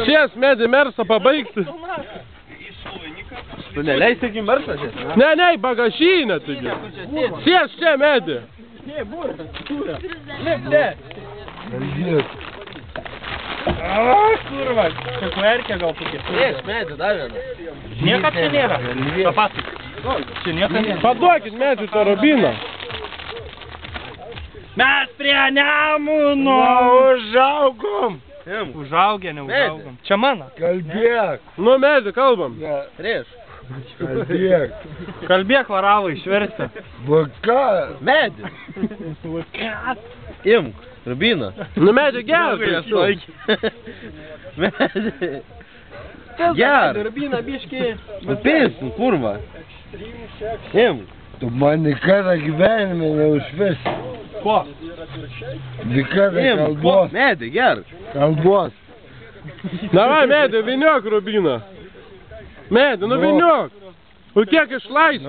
Šies medį mersą pabaigti. Tu neleisi iki mersą šies? Ne, bagažinę taigi. Šies čia medį. Kurva, čia klerkė gal tokia. Šies medį, dar vieną. Niekad čia nėra. Papasakyk. Čia niekad nėra. Paduokit medžių tą rubiną. Mes prie Nemuno užaugom. Užaugę, neužaugom. Čia mano. Kalbėk. Nu medį kalbam. Prieš. Kalbėk. Kalbėk varavo išversti. Vaka. Medį. Imk. Rubiną. Nu medį gerk. Medį. Gerk. Rubiną biški. Nupėsim, kurva. Imk. Tu man niekada gyvenime neužvesi. Ko? Niekada Imk. kalbos. Medį, gerk. Kalbos. Davai medį, vyniok rubiną. Medį, nu vyniok. O kiek išlaisti?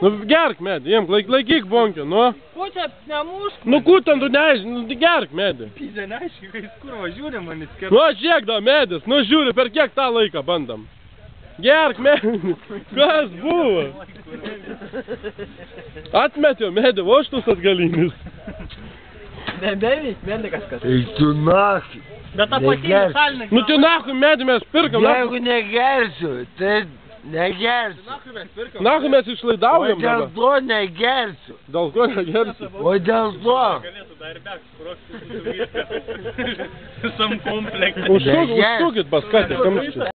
Nu gerk medį, imk, laikyk bonkę, nu. Ko čia nemušk? Nu kutant tu neaiški, nu gerk medį. Pizė neaiški, kai jis kurva žiūri manis skirti. Nu žiūrėk da medis, nu žiūri, per kiek tą laiką bandam. Gerk medį. Kas buvo? Atmetė medį, voštus atgalinis. Nebeveik, medį kažkas. Eik tu naktį. Bet tą patinį šalinį. Nu tai nahui medį mes pirkam. Jeigu negersiu, tai negersiu. Nahui mes išlaidaujam O dėl dabar. to negersiu. Dėl ko negersi? O dėl to. Visam komplekte. Užsukit pas Katę kamštį.